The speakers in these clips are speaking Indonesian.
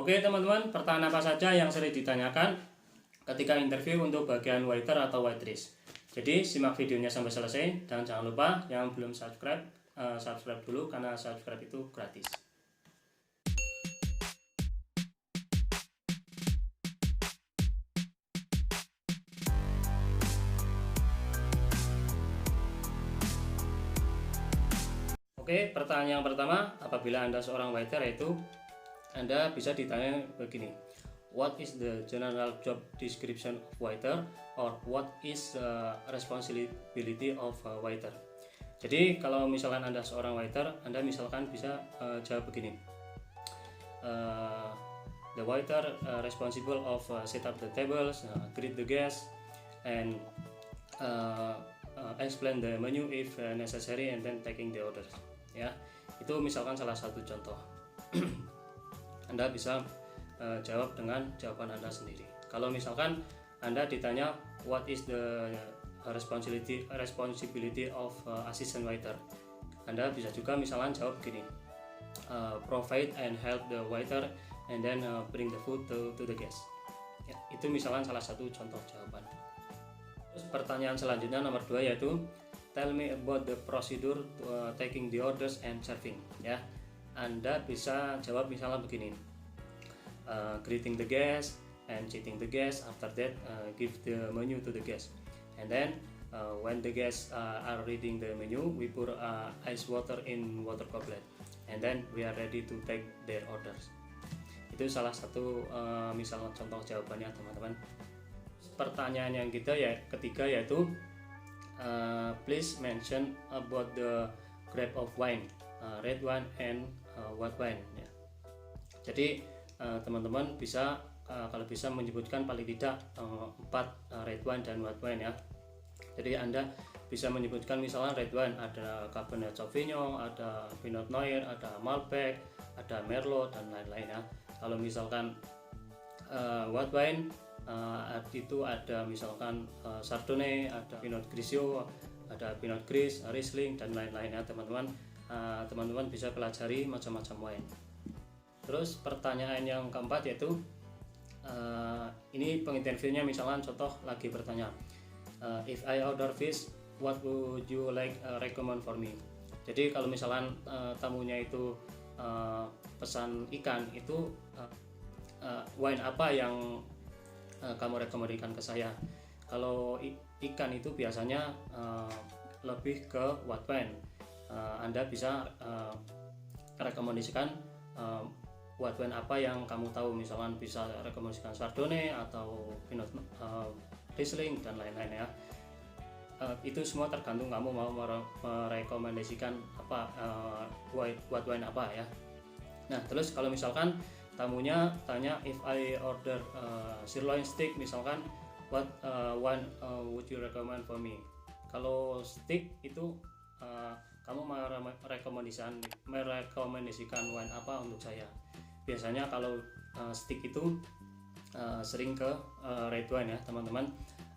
Oke teman-teman, pertanyaan apa saja yang sering ditanyakan ketika interview untuk bagian waiter atau waitress? Jadi simak videonya sampai selesai dan jangan lupa yang belum subscribe, subscribe dulu karena subscribe itu gratis. Oke, pertanyaan yang pertama, apabila Anda seorang waiter, yaitu Anda bisa ditanya begini: what is the general job description of waiter, or what is the responsibility of a waiter? Jadi kalau misalkan Anda seorang waiter, Anda misalkan bisa jawab begini: the waiter responsible of set up the tables, greet the guests, and explain the menu if necessary, and then taking the orders. Ya, itu misalkan salah satu contoh. Anda bisa jawab dengan jawaban Anda sendiri. Kalau misalkan Anda ditanya what is the responsibility of assistant waiter, Anda bisa juga misalkan jawab begini: provide and help the waiter and then bring the food to the guest. Ya, itu misalkan salah satu contoh jawaban. Terus pertanyaan selanjutnya nomor 2 yaitu tell me about the procedure to, taking the orders and serving. Ya, Anda bisa jawab misalnya begini: greeting the guest and seating the guest. After that, give the menu to the guest. And then when the guests are reading the menu, we pour ice water in water goblet. And then we are ready to take their orders. Itu salah satu misalnya contoh jawabannya teman-teman. Pertanyaan yang ketiga yaitu please mention about the grape of wine, red wine and white wine. Ya. Jadi teman-teman bisa kalau bisa menyebutkan paling tidak 4 red wine dan white wine ya. Jadi Anda bisa menyebutkan misalnya red wine ada Cabernet Sauvignon, ada Pinot Noir, ada Malbec, ada Merlot dan lain-lain ya. Kalau misalkan white wine itu ada misalkan Chardonnay, ada Pinot Grigio, ada Pinot Gris, Riesling dan lain-lain ya teman-teman. Teman-teman bisa pelajari macam-macam wine. Terus pertanyaan yang keempat yaitu ini penginterviewnya misalkan contoh lagi bertanya, if I order fish, what would you like recommend for me? Jadi kalau misalkan tamunya itu pesan ikan, itu wine apa yang kamu rekomendasikan ke saya? Kalau ikan itu biasanya lebih ke white wine. Anda bisa rekomendasikan white wine apa yang kamu tahu, misalkan bisa rekomendasikan Chardonnay atau Pinot Riesling dan lain-lain ya. Itu semua tergantung kamu mau merekomendasikan apa white wine apa ya. Nah terus kalau misalkan tamunya tanya if I order sirloin steak misalkan, what one would you recommend for me? Kalau steak itu kamu merekomendasikan wine apa untuk saya? Biasanya kalau steak itu sering ke red wine ya teman-teman.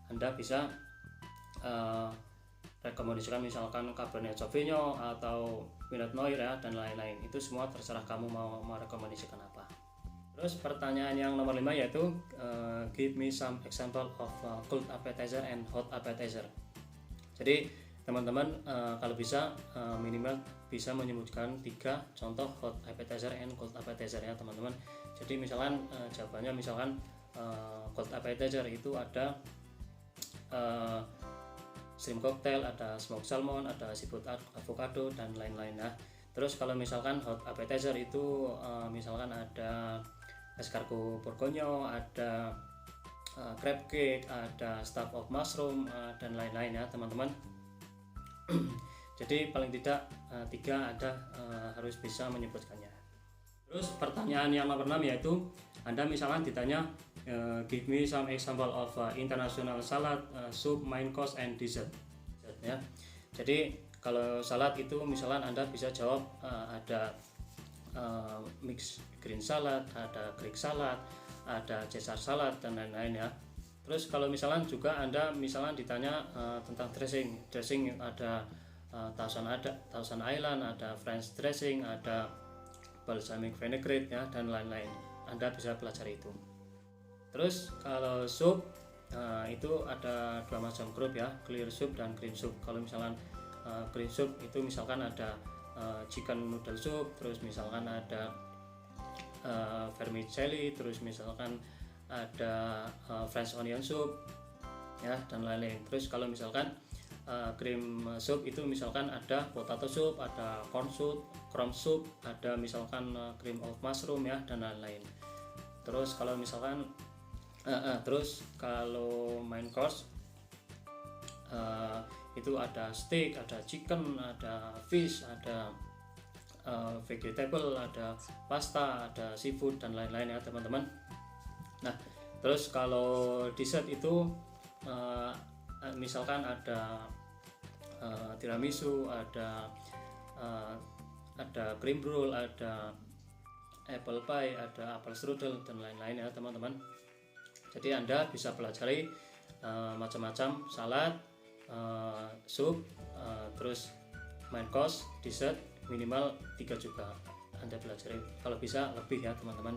Anda bisa rekomendasikan misalkan Cabernet Sauvignon atau Pinot Noir ya dan lain-lain. Itu semua terserah kamu mau merekomendasikan apa. Terus pertanyaan yang nomor 5 yaitu give me some example of cold appetizer and hot appetizer. Jadi teman-teman kalau bisa minimal bisa menyebutkan 3 contoh hot appetizer and cold appetizer ya teman-teman. Jadi misalkan jawabannya misalkan cold appetizer itu ada shrimp cocktail, ada smoked salmon, ada seafood avocado dan lain-lain ya. Terus kalau misalkan hot appetizer itu misalkan ada escargot bourguignon, ada crab cake, ada stuff of mushroom dan lain-lain ya teman-teman. Jadi paling tidak 3 Anda harus bisa menyebutkannya. Terus pertanyaan yang nomor 6 yaitu Anda misalkan ditanya give me some example of international salad, soup, main course and dessert ya. Jadi kalau salad itu misalkan Anda bisa jawab ada mix green salad, ada Greek salad, ada Caesar salad dan lain-lain ya. Terus kalau misalkan juga Anda misalkan ditanya tentang dressing ada Thousand Island, ada French dressing, ada balsamic vinaigrette ya dan lain-lain. Anda bisa pelajari itu. Terus kalau soup itu ada dua macam grup ya, clear soup dan green soup. Kalau misalkan green soup itu misalkan ada chicken noodle soup, terus misalkan ada vermicelli, terus misalkan ada French onion soup ya, dan lain-lain. Terus kalau misalkan cream soup itu misalkan ada potato soup, ada corn soup, ada misalkan cream of mushroom ya, dan lain-lain. Terus kalau misalkan terus kalau main course itu ada steak, ada chicken, ada fish, ada vegetable, ada pasta, ada seafood, dan lain-lain ya teman-teman. Nah terus kalau dessert itu misalkan ada tiramisu, ada cream roll, ada apple pie, ada apple strudel, dan lain-lain ya teman-teman. Jadi Anda bisa pelajari macam-macam salad, sup, terus main course, dessert, minimal 3 juga Anda pelajari, kalau bisa lebih ya teman-teman.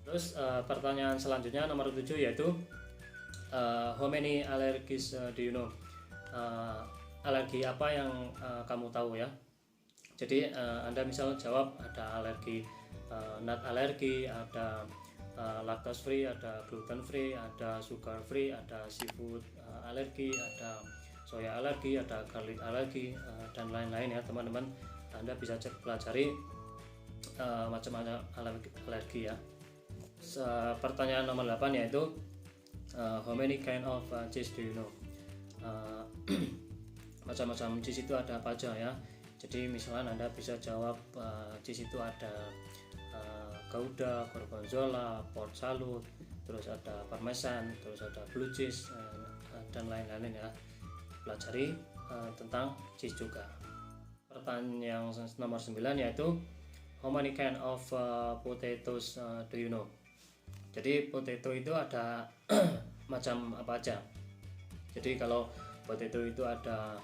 Terus pertanyaan selanjutnya nomor 7 yaitu how many allergies do you know? Alergi apa yang kamu tahu ya. Jadi Anda misal jawab ada alergi nut alergi, ada lactose free, ada gluten free, ada sugar free, ada seafood alergi, ada soya alergi, ada garlic alergi, dan lain-lain ya teman-teman. Anda bisa pelajari macam-macam alergi ya. Pertanyaan nomor 8 yaitu how many kind of cheese do you know? Macam-macam cheese itu ada apa aja ya. Jadi misalnya Anda bisa jawab cheese itu ada Gouda, Gorgonzola, Port Salut, terus ada Parmesan, terus ada blue cheese, dan lain-lain ya. Pelajari tentang cheese juga. Pertanyaan yang nomor 9 yaitu how many kind of potatoes do you know? Jadi potato itu ada macam apa aja. Jadi kalau potato itu ada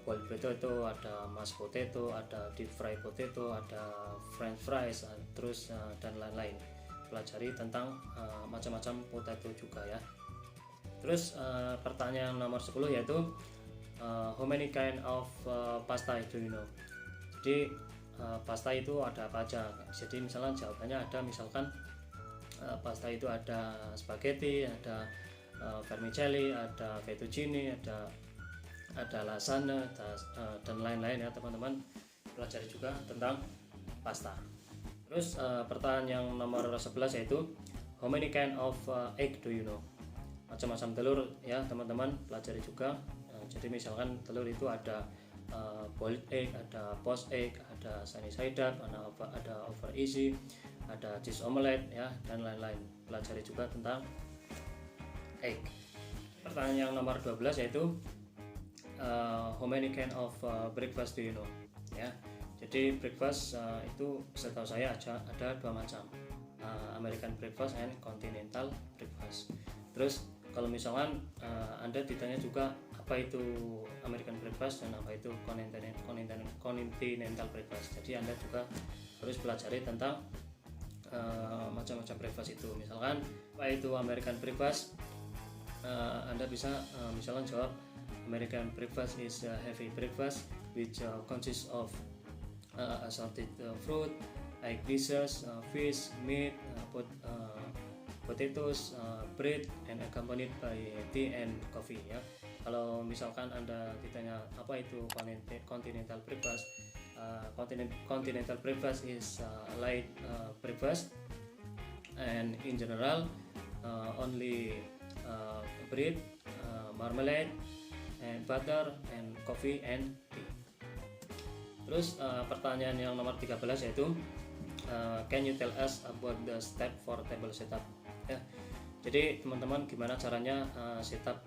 boiled potato, ada mashed potato, ada deep fried potato, ada french fries, terus dan lain-lain. Pelajari tentang macam-macam potato juga ya. Terus pertanyaan nomor 10 yaitu how many kind of pasta do you know? Jadi pasta itu ada apa aja. Jadi misalnya jawabannya ada misalkan pasta itu ada spaghetti, ada vermicelli, ada fettuccine, ada lasagna, dan lain-lain ya teman-teman. Pelajari juga tentang pasta. Terus pertanyaan yang nomor 11 yaitu how many kind of egg do you know? Macam-macam telur ya teman-teman, pelajari juga. Jadi misalkan telur itu ada boiled egg, ada poached egg, ada sunny side up, ada over easy, ada cheese omelette ya, dan lain-lain. Pelajari juga tentang egg. Pertanyaan yang nomor 12 yaitu how many kind of breakfast do you know? Ya, jadi breakfast itu setahu saya ada dua macam, American breakfast and continental breakfast. Terus kalau misalkan Anda ditanya juga apa itu American breakfast dan apa itu continental breakfast, jadi Anda juga harus pelajari tentang macam-macam breakfast itu. Misalkan apa itu American breakfast, Anda bisa misalkan jawab American breakfast is a heavy breakfast which consists of assorted fruit, egg dishes, fish, meat, potatoes, bread, and accompanied by tea and coffee ya. Kalau misalkan Anda ditanya apa itu continental breakfast, continental breakfast is light breakfast, and in general only bread, marmalade, and butter, and coffee and tea. Terus pertanyaan yang nomor 13 yaitu can you tell us about the step for table setup ya. Jadi teman-teman gimana caranya setup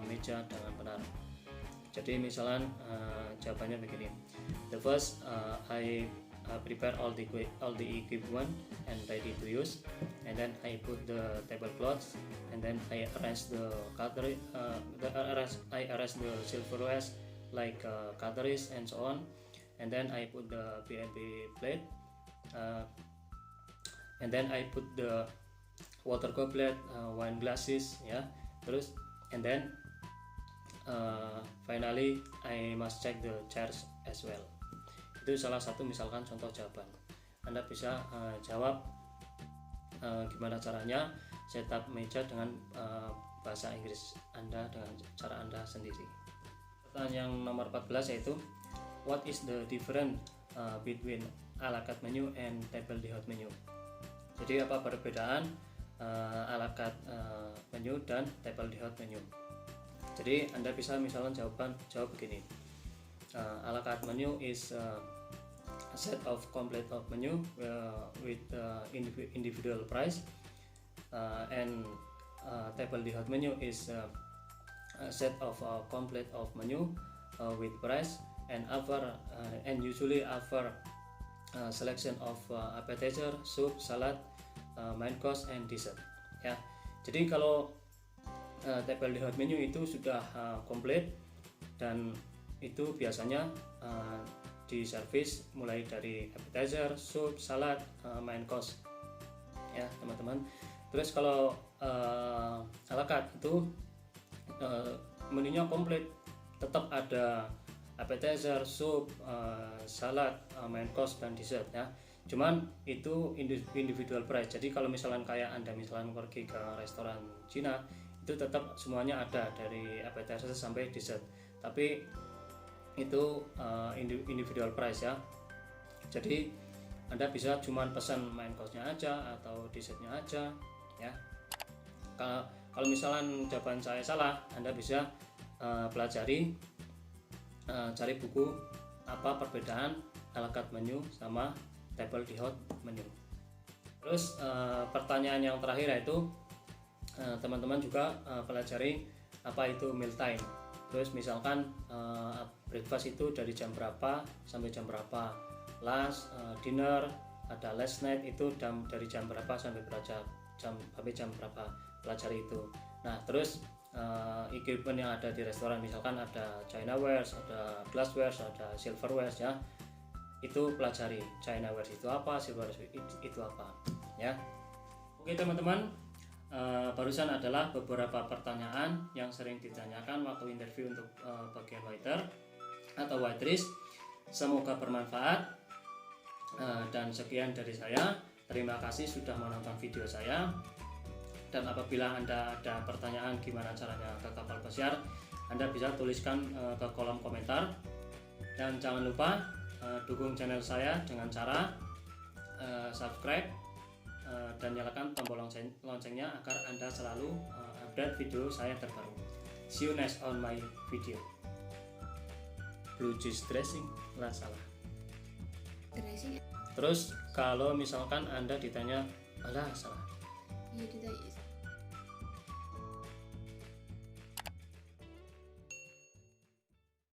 meja dengan benar. Jadi misalnya jawabannya begini. The first I prepare all the equipment and ready to use, and then I put the tablecloths, and then I arrange the cutlery, I arrange the silverware like cutleries and so on, and then I put the B&B plate, and then I put the water goblet, wine glasses, ya. Terus and then finally I must check the chairs as well. Itu salah satu misalkan contoh jawaban. Anda bisa jawab gimana caranya setup meja dengan bahasa Inggris Anda dengan cara Anda sendiri. Pertanyaan yang nomor 14 yaitu what is the difference between a la carte menu and table d'hôte menu. Jadi apa perbedaan a la carte menu dan table d'hôte menu. Jadi Anda bisa misalnya jawab begini. A la carte menu is a set of complete of menu with individual price, and table d'hôte menu is a set of complete of menu with price and usually offer selection of appetizer, soup, salad, main course and dessert. Ya, jadi kalau table d'hôte menu itu sudah komplit dan itu biasanya diservis mulai dari appetizer, soup, salad, main course. Ya, teman-teman. Terus kalau a la carte itu menunya komplit, tetap ada appetizer, soup, salad, main course dan dessert ya. Cuman itu individual price. Jadi kalau misalnya kayak Anda misalnya pergi ke restoran Cina, itu tetap semuanya ada dari appetizer sampai dessert. Tapi itu individual price ya. Jadi Anda bisa cuman pesan main course-nya aja atau dessertnya aja ya. Kalau misalnya jawaban saya salah, Anda bisa pelajari, cari buku apa perbedaan a la carte menu sama table d'hôte menu. Terus pertanyaan yang terakhir yaitu teman-teman juga pelajari apa itu meal time. Terus misalkan breakfast itu dari jam berapa sampai jam berapa, lunch, dinner, ada last night itu dari jam berapa sampai jam berapa, pelajari itu. Nah terus equipment yang ada di restoran, misalkan ada Chinaware, ada glassware, ada silverware ya, itu pelajari. Chinaware itu apa, silverware itu apa ya. Oke teman-teman, barusan adalah beberapa pertanyaan yang sering ditanyakan waktu interview untuk bagian waiter atau waitress. Semoga bermanfaat, dan sekian dari saya. Terima kasih sudah menonton video saya. Dan apabila Anda ada pertanyaan gimana caranya ke kapal pesiar, Anda bisa tuliskan ke kolom komentar. Dan jangan lupa dukung channel saya dengan cara subscribe dan nyalakan tombol loncengnya agar Anda selalu update video saya terbaru. See you next on my video. Blue cheese dressing lah salah. Dressing. Terus kalau misalkan Anda ditanya, alah salah. Iya, ditanya